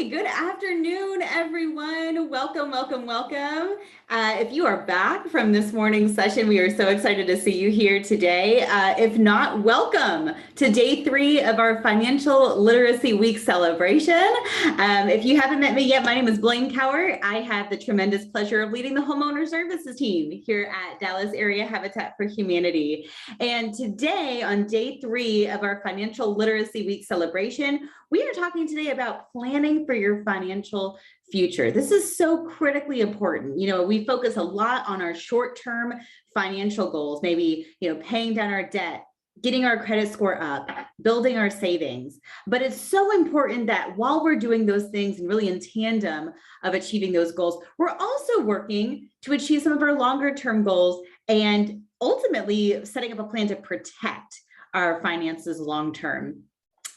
Good afternoon, everyone. Welcome, welcome, welcome. If you are back from this morning's session, we are so excited to see you here today. If not, welcome to day 3 of our Financial Literacy Week celebration. If you haven't met me yet, my name is Blaine Cower. I have the tremendous pleasure of leading the homeowner services team here at Dallas Area Habitat for Humanity. And today, on day 3 of our Financial Literacy Week celebration, we are talking today about planning for your financial future. This is so critically important. We focus a lot on our short-term financial goals, maybe, paying down our debt, getting our credit score up, building our savings. But it's so important that while we're doing those things and really in tandem of achieving those goals, we're also working to achieve some of our longer-term goals and ultimately setting up a plan to protect our finances long-term.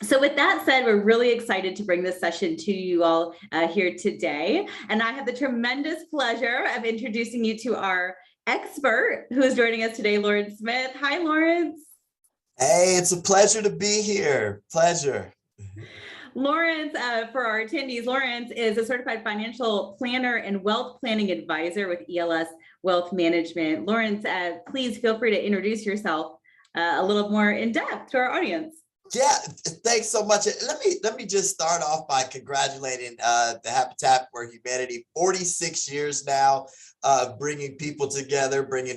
So with that said, we're really excited to bring this session to you all here today. And I have the tremendous pleasure of introducing you to our expert who is joining us today, Lawrence Smith. Hi, Lawrence. Hey, it's a pleasure to be here. Pleasure. Lawrence, for our attendees, Lawrence is a certified financial planner and wealth planning advisor with ELS Wealth Management. Lawrence, please feel free to introduce yourself a little more in depth to our audience. Yeah, thanks so much. Let me just start off by congratulating the Habitat for Humanity. 46 years now, bringing people together, bringing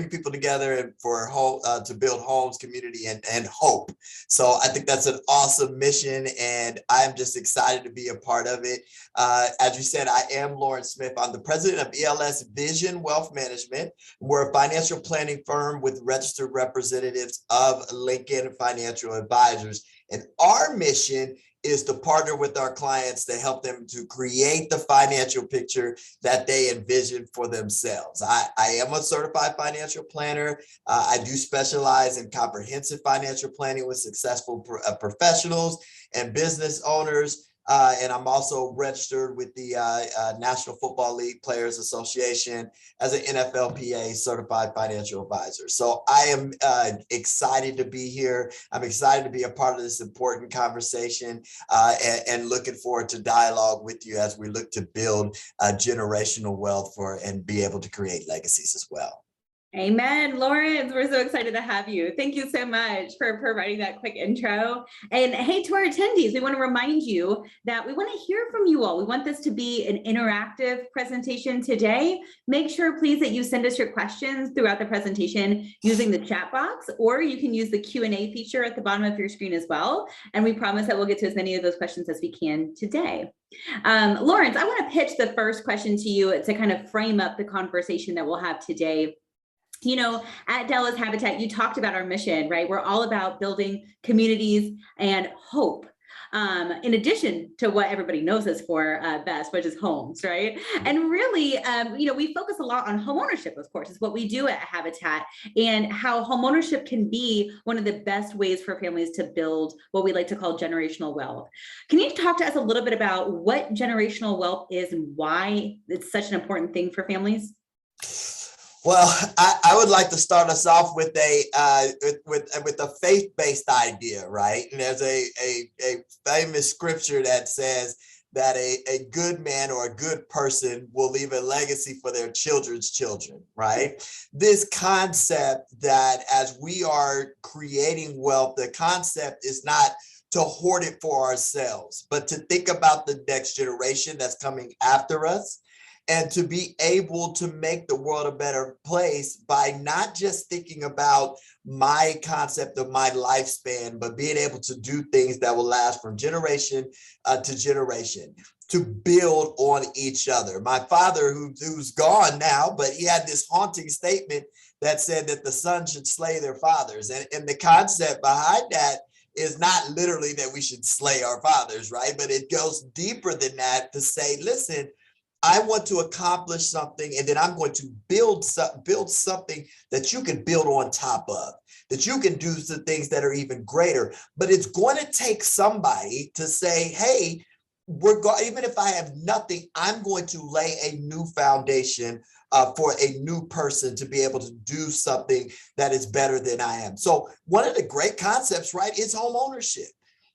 people together for home to build homes, community, and hope. So I think that's an awesome mission, and I'm just excited to be a part of it. As you said, I am Lawrence Smith. I'm the president of ELS Vision Wealth Management. We're a financial planning firm with registered representatives of Lincoln Financial Advisors. And our mission is to partner with our clients to help them to create the financial picture that they envision for themselves. I am a certified financial planner. I do specialize in comprehensive financial planning with successful professionals and business owners. And I'm also registered with the National Football League Players Association as an NFLPA certified financial advisor. So I am excited to be here. I'm excited to be a part of this important conversation and looking forward to dialogue with you as we look to build generational wealth and be able to create legacies as well. Amen. Lawrence, we're so excited to have you. Thank you so much for providing that quick intro. And hey, to our attendees, we want to remind you that we want to hear from you all. We want this to be an interactive presentation today. Make sure, please, that you send us your questions throughout the presentation using the chat box, or you can use the Q&A feature at the bottom of your screen as well. And we promise that we'll get to as many of those questions as we can today. Lawrence, I want to pitch the first question to you to kind of frame up the conversation that we'll have today. At Dallas Habitat, you talked about our mission, right? We're all about building communities and hope, in addition to what everybody knows us for best, which is homes, right? And really, we focus a lot on homeownership, of course, is what we do at Habitat, and how homeownership can be one of the best ways for families to build what we like to call generational wealth. Can you talk to us a little bit about what generational wealth is and why it's such an important thing for families? Well, I would like to start us off with a faith-based idea, right? And there's a famous scripture that says that a good man or a good person will leave a legacy for their children's children, right? This concept that as we are creating wealth, the concept is not to hoard it for ourselves, but to think about the next generation that's coming after us, and to be able to make the world a better place by not just thinking about my concept of my lifespan, but being able to do things that will last from generation to generation, to build on each other. My father, who's gone now, but he had this haunting statement that said that the sons should slay their fathers. And the concept behind that is not literally that we should slay our fathers, right? But it goes deeper than that to say, listen, I want to accomplish something, and then I'm going to build something that you can build on top of, that you can do some things that are even greater. But it's going to take somebody to say, hey, even if I have nothing, I'm going to lay a new foundation for a new person to be able to do something that is better than I am. So one of the great concepts, right, is home ownership.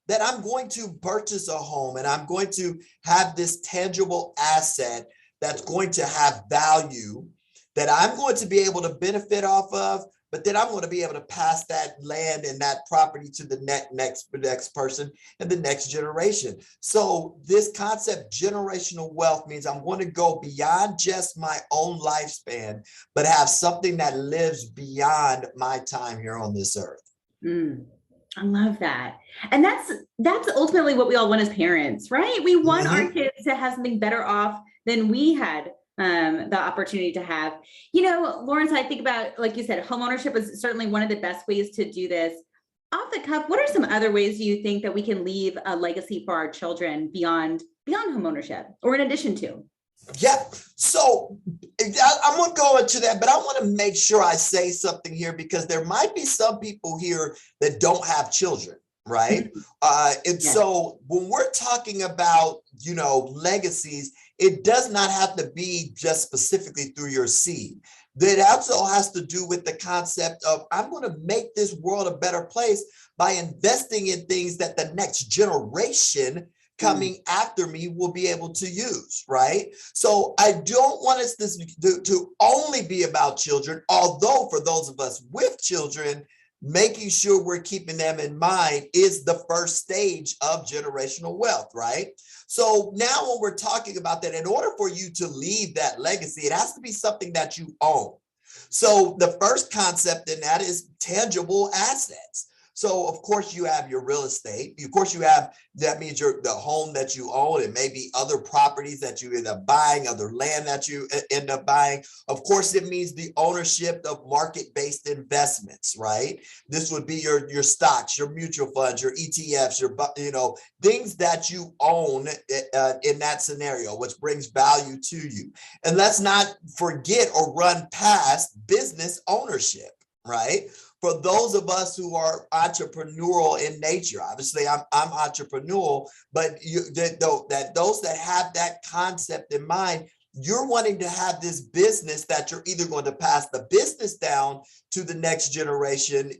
that I'm going to purchase a home and I'm going to have this tangible asset that's going to have value that I'm going to be able to benefit off of, but then I'm going to be able to pass that land and that property to the next person and the next generation. So this concept, generational wealth, means I'm going to go beyond just my own lifespan, but have something that lives beyond my time here on this earth. I love that. And that's ultimately what we all want as parents, right? We want our kids to have something better off than we had the opportunity to have. You know, Lawrence, I think about, like you said, homeownership is certainly one of the best ways to do this. Off the cuff, what are some other ways you think that we can leave a legacy for our children beyond homeownership, or in addition to? Yeah, so I'm going to go into that, but I want to make sure I say something here because there might be some people here that don't have children, right? And so when we're talking about, you know, legacies, it does not have to be just specifically through your seed. That also has to do with the concept of I'm going to make this world a better place by investing in things that the next generation coming after me will be able to use, right? So I don't want us to only be about children, although for those of us with children, making sure we're keeping them in mind is the first stage of generational wealth, right? So now when we're talking about that, in order for you to leave that legacy, it has to be something that you own. So the first concept in that is tangible assets. So of course you have your real estate. Of course you have, that means the home that you own, and maybe other properties that you end up buying, other land that you end up buying. Of course it means the ownership of market-based investments, right? This would be your stocks, your mutual funds, your ETFs, your, you know, things that you own in that scenario, which brings value to you. And let's not forget or run past business ownership, right? For those of us who are entrepreneurial in nature, obviously I'm entrepreneurial, but those that have that concept in mind, you're wanting to have this business that you're either going to pass the business down to the next generation,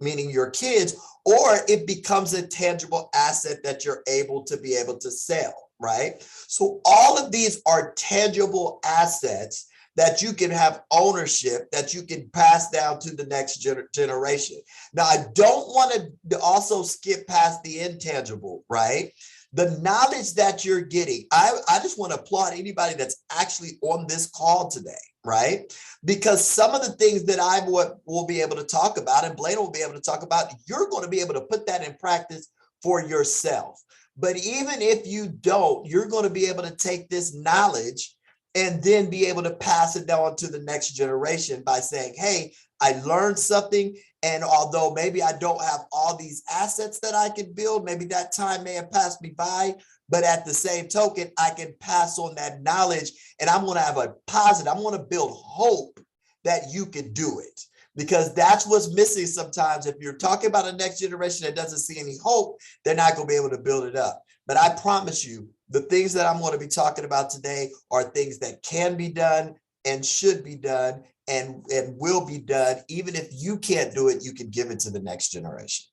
meaning your kids, or it becomes a tangible asset that you're able to sell, right? So all of these are tangible assets that you can have ownership, that you can pass down to the next generation. Now, I don't want to also skip past the intangible, right? The knowledge that you're getting. I just want to applaud anybody that's actually on this call today, right? Because some of the things that I will be able to talk about, and Blaine will be able to talk about, you're going to be able to put that in practice for yourself. But even if you don't, you're going to be able to take this knowledge and then be able to pass it down to the next generation by saying, hey, I learned something. And although maybe I don't have all these assets that I can build, maybe that time may have passed me by, but at the same token, I can pass on that knowledge, and I'm going to have a positive, I'm going to build hope that you can do it. Because that's what's missing sometimes. If you're talking about a next generation that doesn't see any hope, they're not going to be able to build it up. But I promise you, the things that I'm going to be talking about today are things that can be done and should be done and will be done. Even if you can't do it, you can give it to the next generation.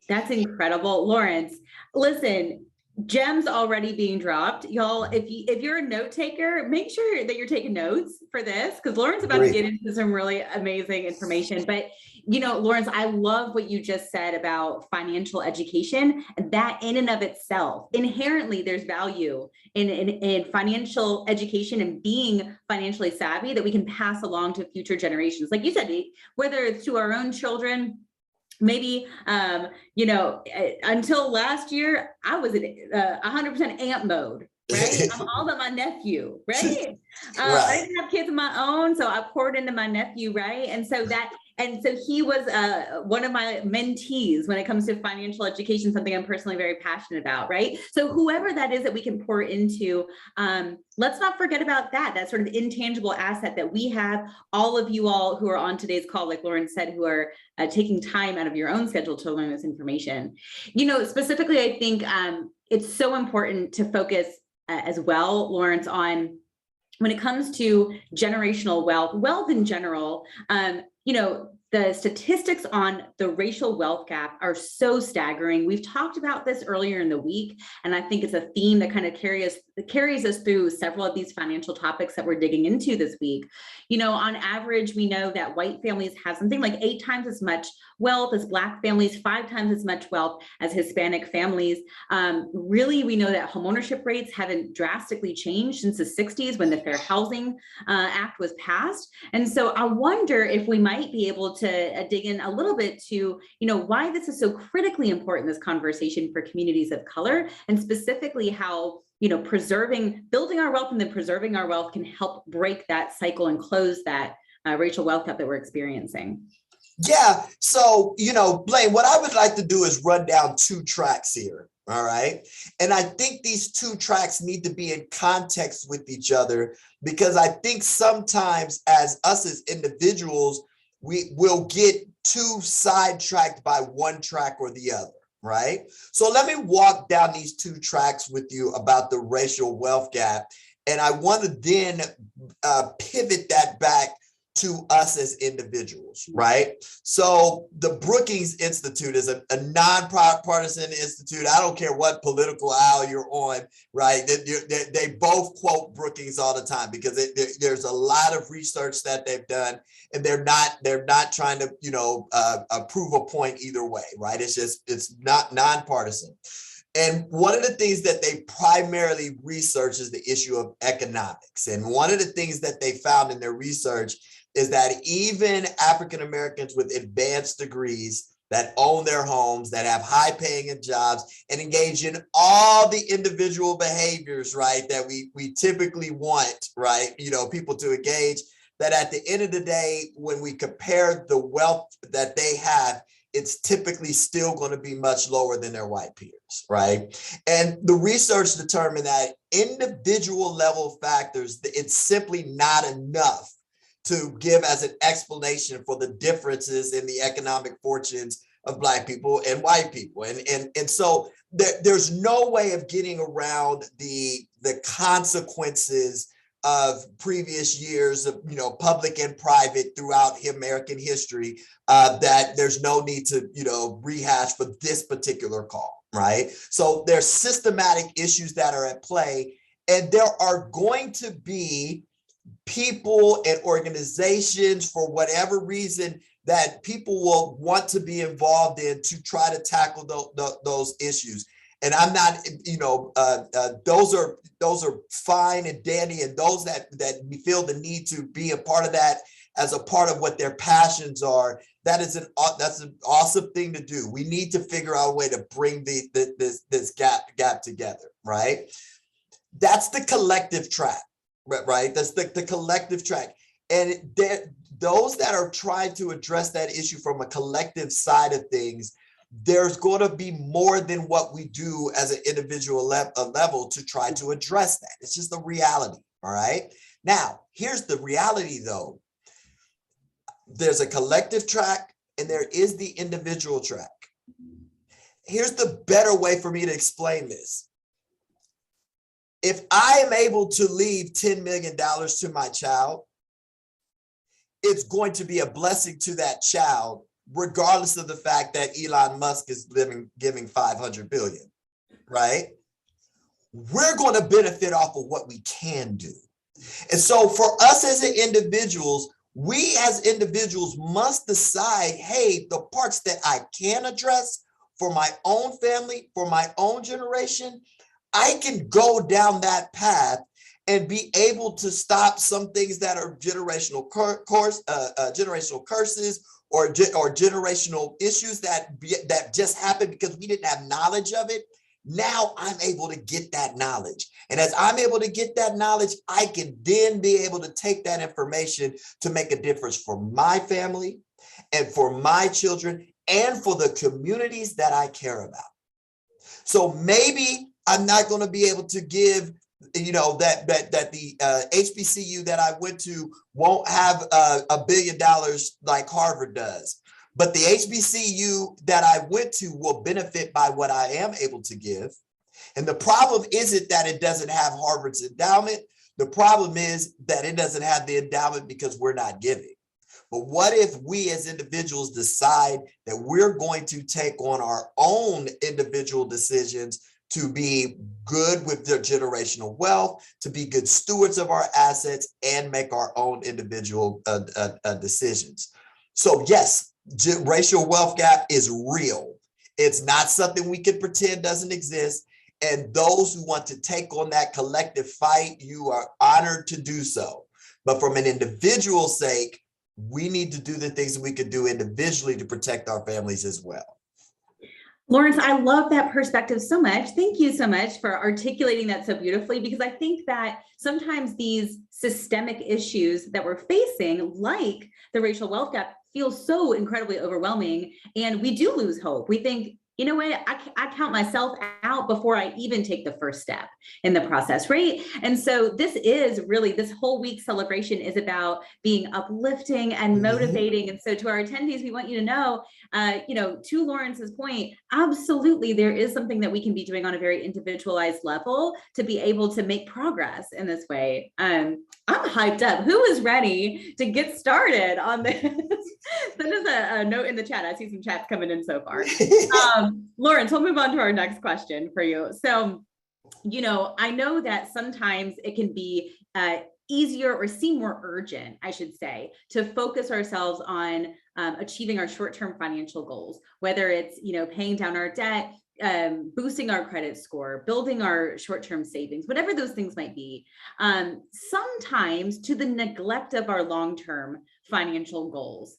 That's incredible. Lawrence, listen, gems already being dropped. Y'all, if you're a note taker, make sure that you're taking notes for this, because Lawrence is about to get into some really amazing information. But you know, Lawrence, I love what you just said about financial education. That in and of itself, inherently, there's value in financial education and being financially savvy that we can pass along to future generations. Like you said, whether it's to our own children, maybe, you know, until last year, I was in 100% amp mode, right? I'm all about my nephew, right? I didn't have kids of my own, so I poured into my nephew, right? And so he was one of my mentees when it comes to financial education, something I'm personally very passionate about, right? So whoever that is that we can pour into, let's not forget about that sort of intangible asset that we have. All of you all who are on today's call, like Lawrence said, who are taking time out of your own schedule to learn this information. You know, specifically, I think it's so important to focus as well, Lawrence, on when it comes to generational wealth in general, you know, the statistics on the racial wealth gap are so staggering. We've talked about this earlier in the week, and I think it's a theme that kind of carries us through several of these financial topics that we're digging into this week. You know, on average, we know that white families have something like 8 times as much wealth as Black families, 5 times as much wealth as Hispanic families. Really, we know that homeownership rates haven't drastically changed since the 60s when the Fair Housing Act was passed. And so I wonder if we might be able to dig in a little bit to, you know, why this is so critically important, this conversation for communities of color, and specifically how, you know, building our wealth and then preserving our wealth can help break that cycle and close that racial wealth gap that we're experiencing. Yeah. So, you know, Blaine, what I would like to do is run down 2 tracks here. All right. And I think these 2 tracks need to be in context with each other, because I think sometimes as individuals, we will get too sidetracked by one track or the other. Right. So let me walk down these 2 tracks with you about the racial wealth gap. And I want to then pivot that back to us as individuals, right? So the Brookings Institute is a nonpartisan institute. I don't care what political aisle you're on, right? They both quote Brookings all the time because there's a lot of research that they've done, and they're not trying to, you know, prove a point either way, right? It's not nonpartisan. And one of the things that they primarily research is the issue of economics. And one of the things that they found in their research is that even African Americans with advanced degrees that own their homes, that have high paying jobs and engage in all the individual behaviors, right, that we typically want, right, you know, people to engage, that at the end of the day, when we compare the wealth that they have, it's typically still going to be much lower than their white peers, right? And the research determined that individual level factors, it's simply not enough to give as an explanation for the differences in the economic fortunes of Black people and white people. And so there's no way of getting around the consequences of previous years of, you know, public and private throughout American history, that there's no need to, you know, rehash for this particular call, right? So there's systematic issues that are at play, and there are going to be people and organizations, for whatever reason, that people will want to be involved in to try to tackle those issues. And I'm not, you know, those are fine and dandy, and those that feel the need to be a part of that as a part of what their passions are, that's an awesome thing to do. We need to figure out a way to bring this gap together, right? That's the collective track. Right, that's the collective track, and those that are trying to address that issue from a collective side of things, there's going to be more than what we do as an individual level to try to address that. It's just the reality. All right. Now, here's the reality, though. There's a collective track, and there is the individual track. Here's the better way for me to explain this. If I am able to leave $10 million to my child, it's going to be a blessing to that child, regardless of the fact that Elon Musk is giving $500 billion, right? We're going to benefit off of what we can do. And so for us as individuals, we as individuals must decide, hey, the parts that I can address for my own family, for my own generation, I can go down that path and be able to stop some things that are generational generational curses or generational issues that just happened because we didn't have knowledge of it. Now I'm able to get that knowledge. And as I'm able to get that knowledge, I can then be able to take that information to make a difference for my family and for my children and for the communities that I care about. So maybe I'm not going to be able to give, you know, that the HBCU that I went to won't have $1 billion like Harvard does. But the HBCU that I went to will benefit by what I am able to give. And the problem isn't that it doesn't have Harvard's endowment. The problem is that it doesn't have the endowment because we're not giving. But what if we as individuals decide that we're going to take on our own individual decisions to be good with their generational wealth, to be good stewards of our assets, and make our own individual decisions? So yes, racial wealth gap is real. It's not something we can pretend doesn't exist. And those who want to take on that collective fight, you are honored to do so. But from an individual sake, we need to do the things that we could do individually to protect our families as well. Lawrence, I love that perspective so much. Thank you so much for articulating that so beautifully, because I think that sometimes these systemic issues that we're facing, like the racial wealth gap, feel so incredibly overwhelming, and we do lose hope. We think, you know what, I count myself out before I even take the first step in the process, right? And so this is really, this whole week celebration is about being uplifting and motivating. And so to our attendees, we want you to know, to Lawrence's point, absolutely, there is something that we can be doing on a very individualized level to be able to make progress in this way. I'm hyped up. Who is ready to get started on this? Send us a note in the chat. I see some chats coming in so far. Lawrence, we'll move on to our next question for you. So, I know that sometimes it can be easier or seem more urgent, I should say, to focus ourselves on achieving our short-term financial goals, whether it's, paying down our debt, boosting our credit score, building our short-term savings, whatever those things might be, sometimes to the neglect of our long-term financial goals.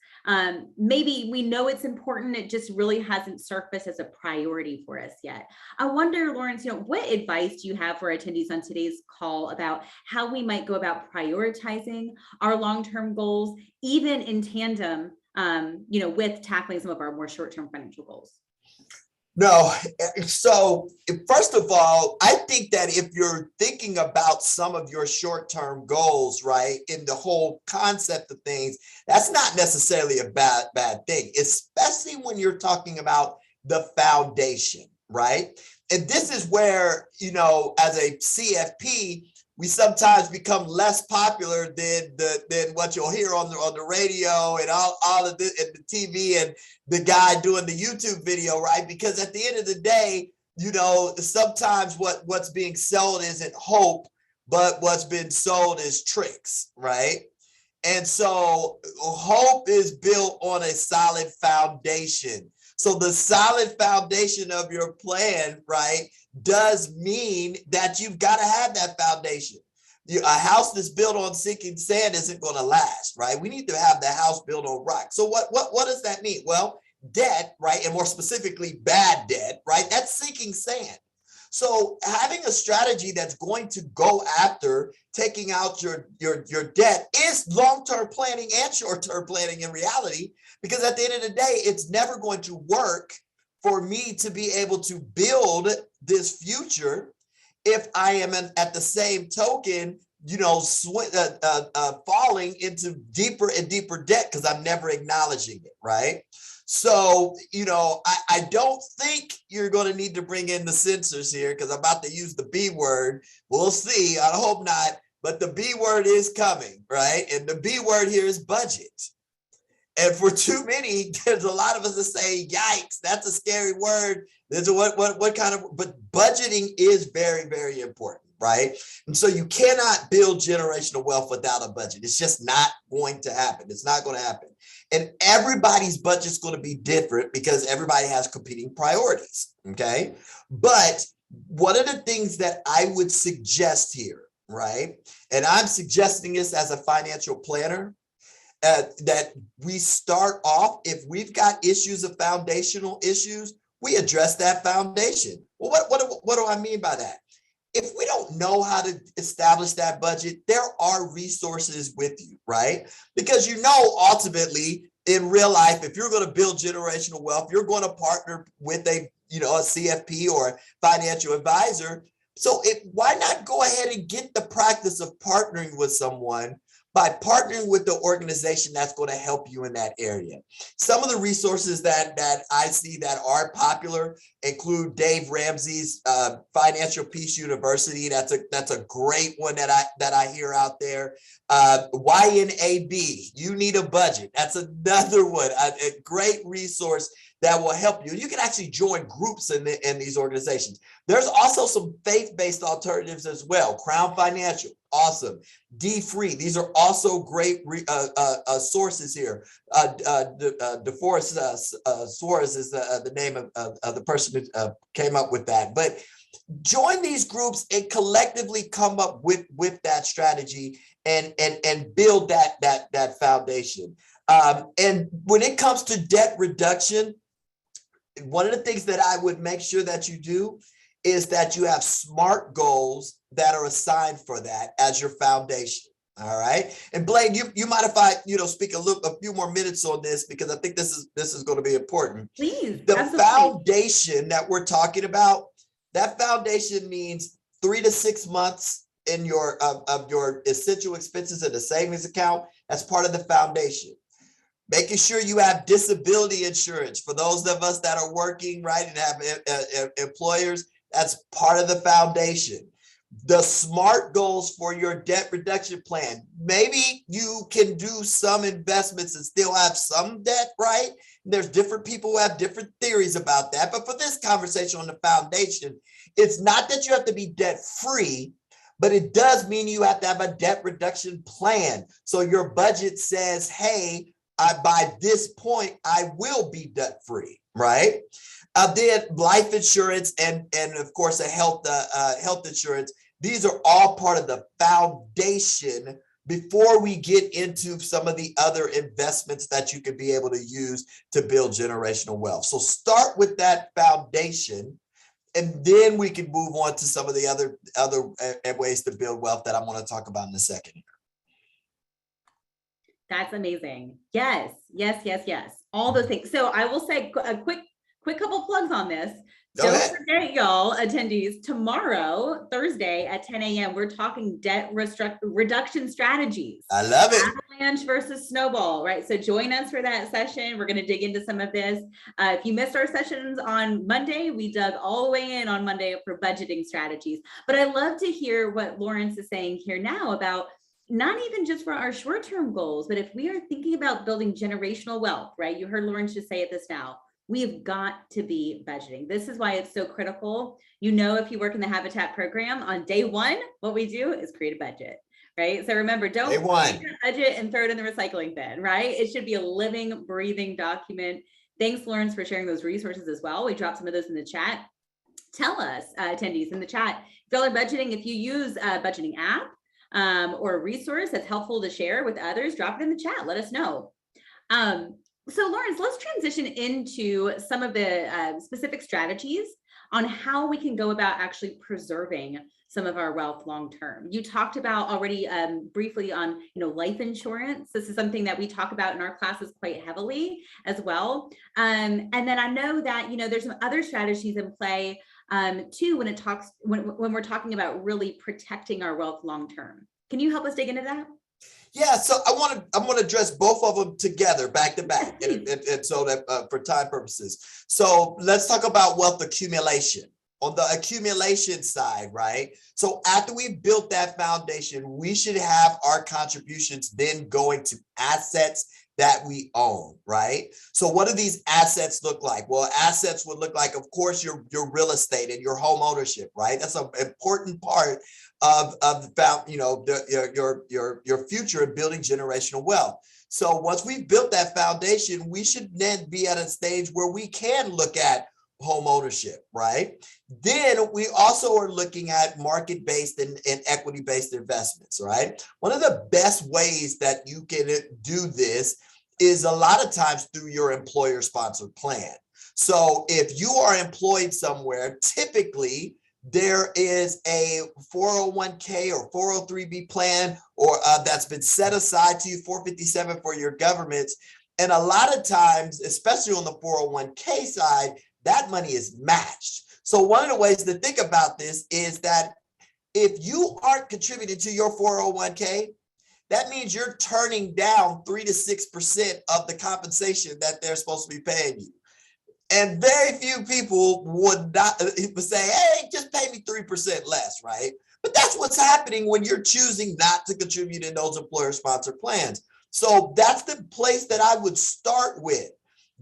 Maybe we know it's important, it just really hasn't surfaced as a priority for us yet. I wonder, Lawrence, what advice do you have for attendees on today's call about how we might go about prioritizing our long-term goals, even in tandem, with tackling some of our more short-term financial goals? No. So first of all, I think that if you're thinking about some of your short-term goals, right, in the whole concept of things, that's not necessarily a bad thing, especially when you're talking about the foundation, right? And this is where, as a CFP, we sometimes become less popular than what you'll hear on the radio and all of this, and the TV and the guy doing the YouTube video, right? Because at the end of the day, sometimes what's being sold isn't hope, but what's been sold is tricks, right? And so hope is built on a solid foundation. So the solid foundation of your plan, right, does mean that you've got to have that foundation. A house that's built on sinking sand isn't going to last, right? We need to have the house built on rock. So what does that mean? Well, debt, right, and more specifically bad debt, right, that's sinking sand. So having a strategy that's going to go after taking out your debt is long-term planning and short-term planning in reality, because at the end of the day, it's never going to work for me to be able to build this future if I am at the same token, falling into deeper and deeper debt because I'm never acknowledging it, right? So, I don't think you're going to need to bring in the censors here because I'm about to use the B word. We'll see. I hope not. But the B word is coming, right? And the B word here is budget. And for too many, there's a lot of us that say, yikes, that's a scary word. There's what kind of, but budgeting is very, very important, right? And so you cannot build generational wealth without a budget. It's just not going to happen. It's not going to happen. And everybody's budget's going to be different because everybody has competing priorities, okay? But one of the things that I would suggest here, right? And I'm suggesting this as a financial planner, that we start off, if we've got issues of foundational issues, we address that foundation. Well, what do I mean by that? If we don't know how to establish that budget, there are resources with you, right? Because ultimately in real life, if you're going to build generational wealth, you're going to partner with a CFP or a financial advisor. So why not go ahead and get the practice of partnering with someone by partnering with the organization that's going to help you in that area. Some of the resources that I see that are popular include Dave Ramsey's Financial Peace University. That's a great one that I hear out there. YNAB, You Need a Budget. That's another one, a great resource that will help you. You can actually join groups in these organizations. There's also some faith-based alternatives as well. Crown Financial, awesome. D-Free, these are also great sources here. DeForest Suarez is the name of the person who came up with that. But join these groups and collectively come up with that strategy and build that foundation. And when it comes to debt reduction, one of the things that I would make sure that you do is that you have SMART goals that are assigned for that as your foundation. All right. And Blaine, you mind if I, speak a few more minutes on this, because I think this is going to be important. Please. The Absolutely. Foundation that we're talking about, that foundation means 3 to 6 months in of your essential expenses in the savings account as part of the foundation. Making sure you have disability insurance for those of us that are working, right, and have employers, that's part of the foundation. The SMART goals for your debt reduction plan. Maybe you can do some investments and still have some debt, right? There's different people who have different theories about that. But for this conversation on the foundation, it's not that you have to be debt free, but it does mean you have to have a debt reduction plan. So your budget says, hey, by this point, I will be debt free, right? Then life insurance and of course a health insurance. These are all part of the foundation before we get into some of the other investments that you could be able to use to build generational wealth. So start with that foundation, and then we can move on to some of the other ways to build wealth that I'm going to talk about in a second. That's amazing. Yes. All those things. So I will say a quick couple plugs on this. Don't forget, y'all, attendees, tomorrow, Thursday at 10 a.m., we're talking debt reduction strategies. I love it. Avalanche versus snowball, right? So join us for that session. We're going to dig into some of this. If you missed our sessions on Monday, we dug all the way in on Monday for budgeting strategies. But I love to hear what Lawrence is saying here now about not even just for our short-term goals, but if we are thinking about building generational wealth, right? You heard Lawrence just say it this now. We've got to be budgeting. This is why it's so critical. If you work in the Habitat program, on day one, what we do is create a budget, right? So remember, don't create a budget and throw it in the recycling bin, right? It should be a living, breathing document. Thanks, Lawrence, for sharing those resources as well. We dropped some of those in the chat. Tell us, attendees in the chat, if y'all are budgeting, if you use a budgeting app or a resource that's helpful to share with others, drop it in the chat. Let us know. So Lawrence, let's transition into some of the specific strategies on how we can go about actually preserving some of our wealth long-term. You talked about already briefly on, life insurance. This is something that we talk about in our classes quite heavily as well. And then I know that, there's some other strategies in play too when we're talking about really protecting our wealth long-term. Can you help us dig into that? Yeah, so I'm going to address both of them together, back to back, and so that for time purposes. So let's talk about wealth accumulation. On the accumulation side, right? So after we've built that foundation, we should have our contributions then going to assets that we own, right? So what do these assets look like? Well, assets would look like, of course, your real estate and your home ownership, right? That's an important part of your future in building generational wealth. So once we've built that foundation, we should then be at a stage where we can look at home ownership, right? Then we also are looking at market-based and equity-based investments, right? One of the best ways that you can do this is a lot of times through your employer-sponsored plan. So if you are employed somewhere, typically there is a 401k or 403b plan or that's been set aside to you, 457 for your governments. And a lot of times, especially on the 401k side, that money is matched. So one of the ways to think about this is that if you aren't contributing to your 401k, that means you're turning down 3 to 6% of the compensation that they're supposed to be paying you. And very few people would say, hey, just pay me 3% less, right? But that's what's happening when you're choosing not to contribute in those employer-sponsored plans. So that's the place that I would start with.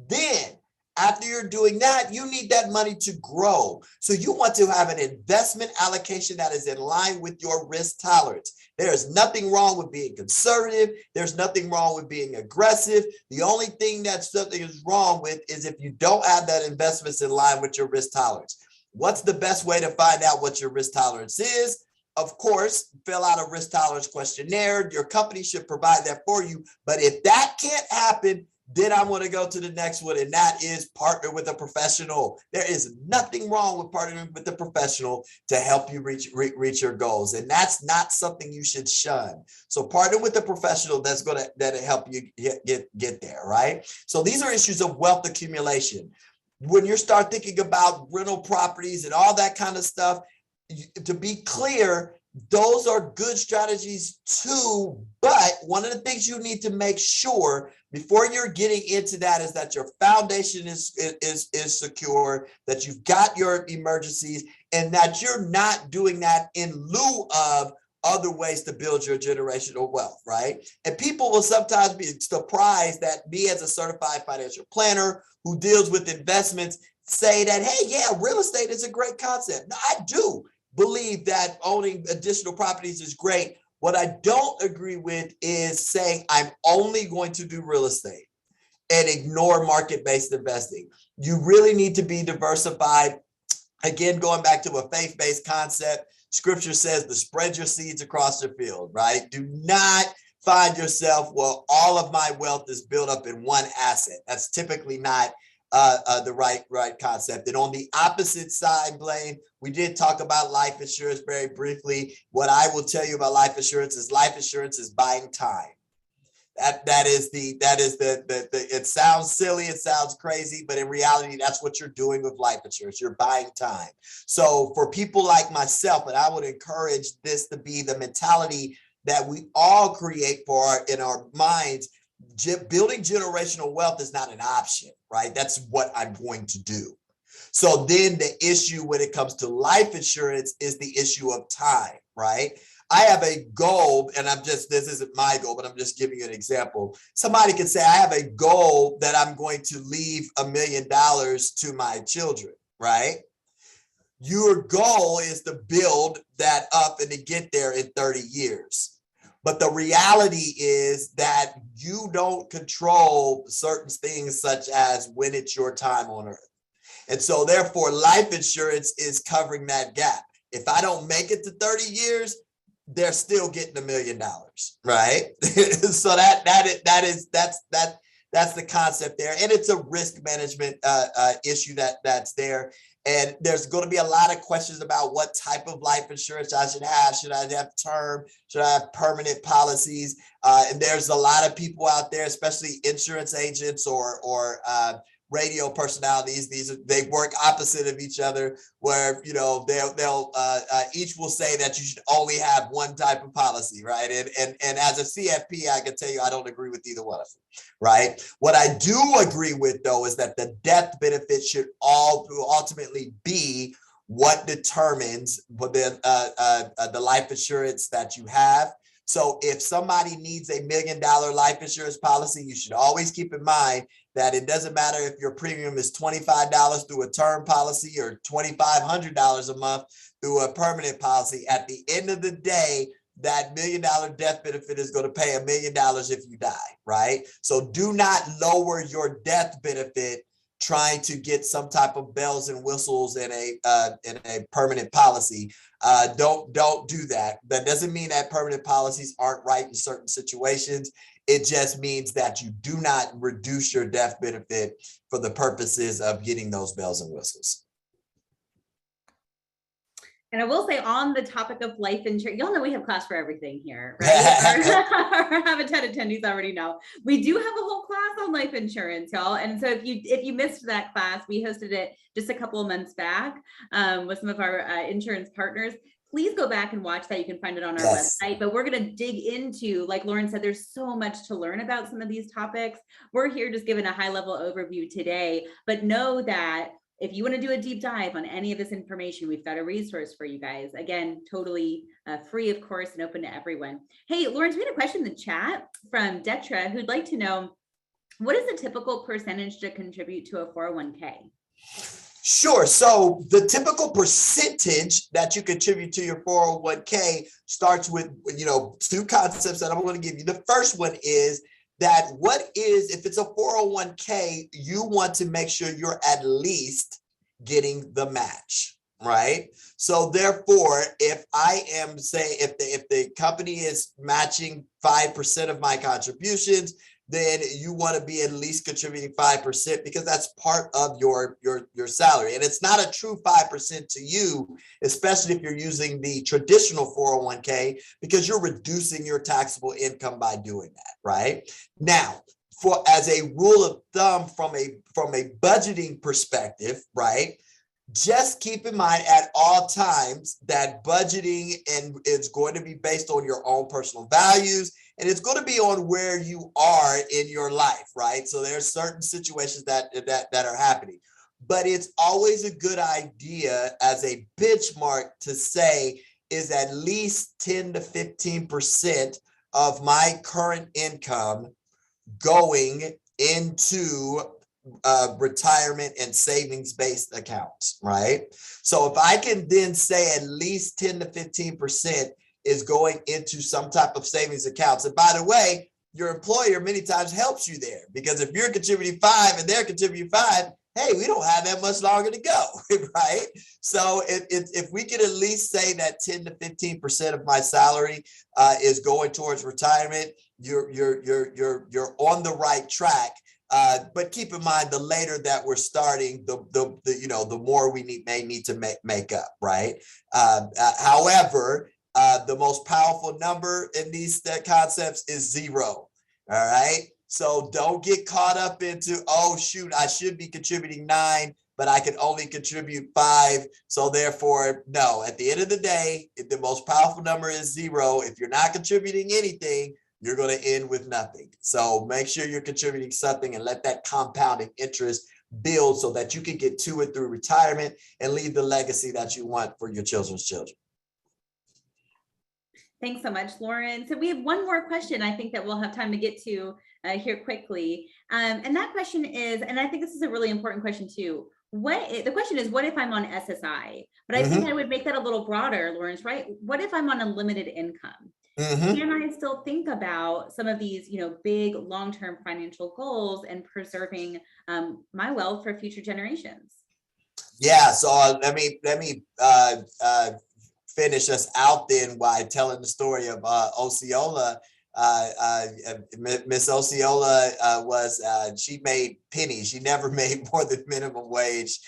Then, after you're doing that, you need that money to grow. So you want to have an investment allocation that is in line with your risk tolerance. There is nothing wrong with being conservative. There's nothing wrong with being aggressive. The only thing that something is wrong with is if you don't have that investments in line with your risk tolerance. What's the best way to find out what your risk tolerance is? Of course, fill out a risk tolerance questionnaire. Your company should provide that for you. But if that can't happen, then I want to go to the next one, and that is partner with a professional. There is nothing wrong with partnering with a professional to help you reach your goals, and that's not something you should shun. So partner with a professional that'll help you get there, right? So these are issues of wealth accumulation. When you start thinking about rental properties and all that kind of stuff, to be clear, those are good strategies too, but one of the things you need to make sure before you're getting into that is that your foundation is secure, that you've got your emergencies, and that you're not doing that in lieu of other ways to build your generational wealth, right? And people will sometimes be surprised that me as a certified financial planner who deals with investments say that, hey, yeah, real estate is a great concept. No, I do believe that owning additional properties is great. What I don't agree with is saying I'm only going to do real estate and ignore market-based investing. You really need to be diversified. Again, going back to a faith-based concept, scripture says to spread your seeds across your field, right? Do not find yourself, well, all of my wealth is built up in one asset. That's typically not the right concept. And on the opposite side, Blaine, we did talk about life insurance very briefly. What I will tell you about life insurance is buying time. That is the it sounds silly, it sounds crazy, but in reality, that's what you're doing with life insurance. You're buying time. So for people like myself, and I would encourage this to be the mentality that we all create in our minds. Building generational wealth is not an option, right? That's what I'm going to do. So then the issue when it comes to life insurance is the issue of time, right? I have a goal, and this isn't my goal, but I'm just giving you an example. Somebody could say, I have a goal that I'm going to leave $1 million to my children, right? Your goal is to build that up and to get there in 30 years. But the reality is that you don't control certain things such as when it's your time on earth. And so therefore, life insurance is covering that gap. If I don't make it to 30 years, they're still getting $1 million, right? So that's the concept there. And it's a risk management issue that's there. And there's going to be a lot of questions about what type of life insurance I should have. Should I have term? Should I have permanent policies? And there's a lot of people out there, especially insurance agents or radio personalities. They work opposite of each other, where they'll each will say that you should only have one type of policy, right? And as a CFP, I can tell you I don't agree with either one of them, right? What I do agree with, though, is that the death benefit should ultimately be what determines the life insurance that you have. So if somebody needs $1 million life insurance policy, you should always keep in mind that it doesn't matter if your premium is $25 through a term policy or $2,500 a month through a permanent policy. At the end of the day, that $1 million death benefit is going to pay $1 million if you die, right? So do not lower your death benefit trying to get some type of bells and whistles in a permanent policy. Don't do that. That doesn't mean that permanent policies aren't right in certain situations. It just means that you do not reduce your death benefit for the purposes of getting those bells and whistles. And I will say, on the topic of life insurance, y'all know we have class for everything here, right? Our Habitat attendees already know. We do have a whole class on life insurance, y'all. And so if you missed that class, we hosted it just a couple of months back with some of our insurance partners. please go back and watch that. You can find it on our Yes. website, but we're going to dig into, like Lauren said, there's so much to learn about some of these topics. We're here just giving a high level overview today, but know that if you want to do a deep dive on any of this information, we've got a resource for you guys. Again, totally free, of course, and open to everyone. Hey, Lawrence, we had a question in the chat from Detra who'd like to know, what is the typical percentage to contribute to a 401k? Sure. So the typical percentage that you contribute to your 401k starts with, two concepts that I'm going to give you. The first one is that if it's a 401k, you want to make sure you're at least getting the match, right? So therefore, if I am saying, if the company is matching 5% of my contributions, then you want to be at least contributing 5% because that's part of your salary. And it's not a true 5% to you, especially if you're using the traditional 401k, because you're reducing your taxable income by doing that, right? Now, as a rule of thumb from a budgeting perspective, right? Just keep in mind at all times that budgeting is going to be based on your own personal values, and it's going to be on where you are in your life, right? So there's certain situations that are happening, but it's always a good idea as a benchmark to say is at least 10 to 15% of my current income going into retirement and savings-based accounts, right? So if I can then say at least 10 to 15% is going into some type of savings accounts. And by the way, your employer many times helps you there, because if you're contributing 5 and they're contributing 5, hey, we don't have that much longer to go, right? So if we can at least say that 10 to 15% of my salary is going towards retirement, you're on the right track. But keep in mind, the later that we're starting, the more we may need to make up, right? However, the most powerful number in these concepts is 0. All right. So don't get caught up into, oh, shoot, I should be contributing 9, but I can only contribute 5. So therefore, no, at the end of the day, the most powerful number is 0. If you're not contributing anything, you're going to end with nothing. So make sure you're contributing something and let that compounding interest build so that you can get to it through retirement and leave the legacy that you want for your children's children. Thanks so much, Lauren. So we have one more question I think that we'll have time to get to here quickly. And that question is, and I think this is a really important question too, the question is, what if I'm on SSI? But I think I would make that a little broader, Lawrence, right? What if I'm on a limited income? Can I still think about some of these, big long-term financial goals and preserving my wealth for future generations? Yeah. So let me finish us out then by telling the story of Osceola. Miss Osceola she made pennies. She never made more than minimum wage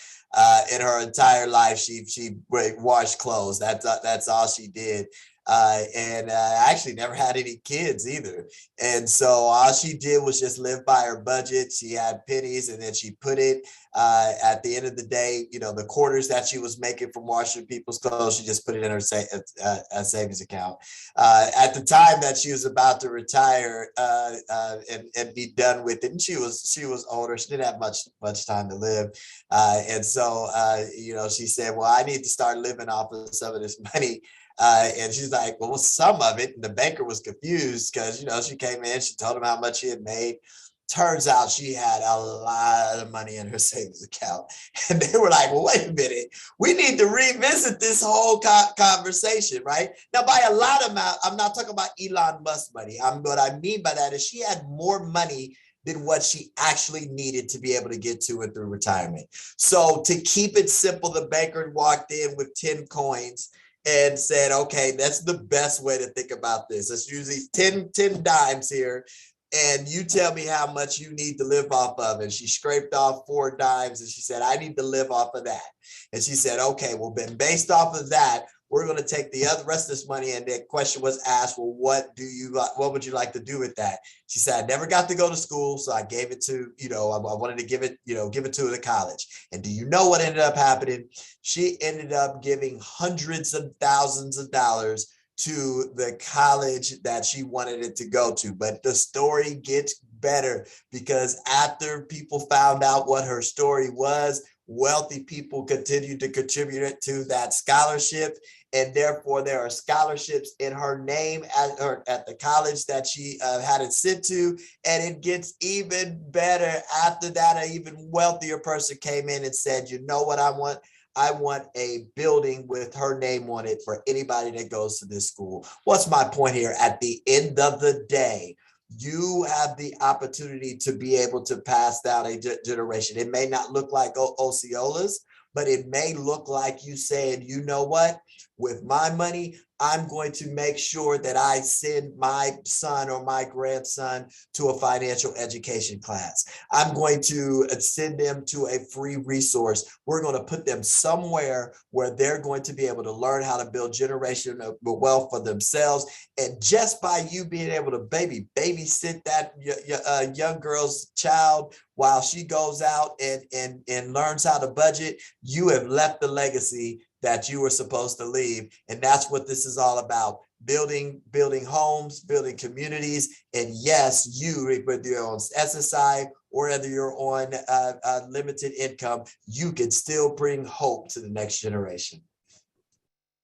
in her entire life. She washed clothes. That's all she did. And actually never had any kids either. And so all she did was just live by her budget. She had pennies, and then she put it at the end of the day, the quarters that she was making from washing people's clothes, she just put it in her savings account. At the time that she was about to retire and be done with it, and she was older, she didn't have much time to live. And so, she said, well, I need to start living off of some of this money. And she's like, well, some of it. And the banker was confused because, she came in, she told him how much she had made. Turns out she had a lot of money in her savings account. And they were like, well, wait a minute. We need to revisit this whole conversation, right? Now, by a lot amount, I'm not talking about Elon Musk money. What I mean by that is she had more money than what she actually needed to be able to get to and through retirement. So to keep it simple, the banker walked in with 10 coins and said, okay, that's the best way to think about this. Let's use these 10 dimes here, and you tell me how much you need to live off of. And she scraped off 4 dimes, and she said, I need to live off of that. And she said, okay, well, then based off of that, we're going to take the rest of this money. And the question was asked, well, what would you like to do with that? She said, I never got to go to school, so I gave it to, I wanted to give it to the college. And do you know what ended up happening? She ended up giving hundreds of thousands of dollars to the college that she wanted it to go to. But the story gets better, because after people found out what her story was, wealthy people continued to contribute to that scholarship, and therefore there are scholarships in her name at the college that she had it sent to. And it gets even better. After that, an even wealthier person came in and said, you know what I want? I want a building with her name on it for anybody that goes to this school. What's my point here? At the end of the day, you have the opportunity to be able to pass down a generation. It may not look like Osceola's, but it may look like you saying, you know what, with my money, I'm going to make sure that I send my son or my grandson to a financial education class. I'm going to send them to a free resource. We're going to put them somewhere where they're going to be able to learn how to build generational wealth for themselves. And just by you being able to babysit that young girl's child while she goes out and learns how to budget, you have left the legacy that you were supposed to leave. And that's what this is all about. Building homes, building communities. And yes, you, whether you're on SSI or whether you're on limited income, you can still bring hope to the next generation.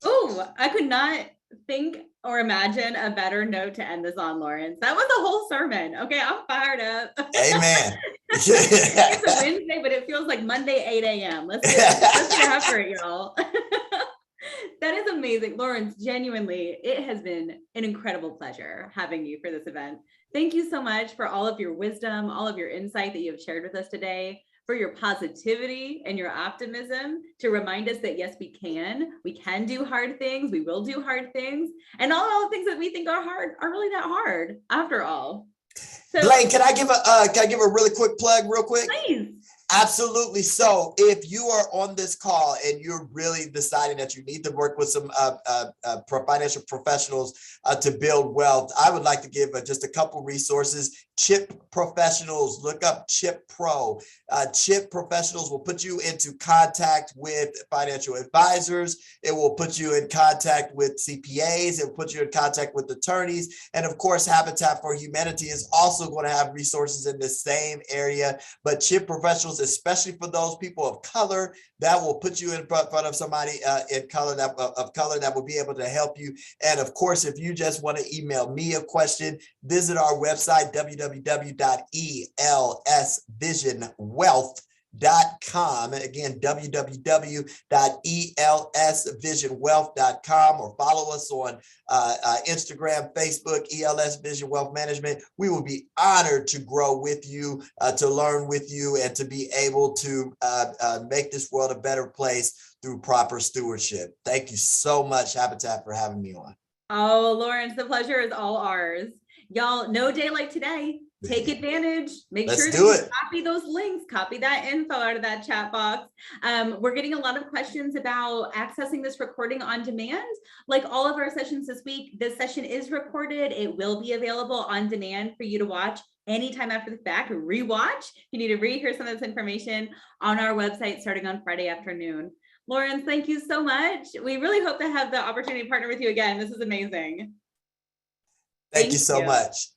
Oh, I could not think or imagine a better note to end this on, Lawrence. That was a whole sermon. Okay, I'm fired up. Amen. It's a Wednesday, but it feels like Monday, 8 a.m. Let's get after it, y'all. That is amazing. Lawrence, genuinely, it has been an incredible pleasure having you for this event. Thank you so much for all of your wisdom, all of your insight that you have shared with us today, for your positivity and your optimism to remind us that yes, we can do hard things, we will do hard things, and all the things that we think are hard are really not hard after all. So, Blaine, can I give a really quick plug real quick? Please. Absolutely. So if you are on this call and you're really deciding that you need to work with some financial professionals to build wealth, I would like to give just a couple resources. CHIP Professionals, look up CHIP Pro. CHIP Professionals will put you into contact with financial advisors. It will put you in contact with CPAs. It will put you in contact with attorneys. And of course, Habitat for Humanity is also going to have resources in the same area. But CHIP Professionals, especially for those people of color, that will put you in front of somebody of color that will be able to help you. And of course, if you just want to email me a question, visit our website, www.elsvisionwealth.com. Again, www.elsvisionwealth.com, or follow us on Instagram, Facebook, ELS Vision Wealth Management. We will be honored to grow with you, to learn with you, and to be able to make this world a better place through proper stewardship. Thank you so much, Habitat, for having me on. Oh, Lawrence, the pleasure is all ours. Y'all, no day like today. Take advantage. Make sure that you copy those links, copy that info out of that chat box. We're getting a lot of questions about accessing this recording on demand. Like all of our sessions this week, this session is recorded. It will be available on demand for you to watch anytime after the fact, rewatch. You need to rehear some of this information on our website starting on Friday afternoon. Lawrence, thank you so much. We really hope to have the opportunity to partner with you again. This is amazing. Thank you so much.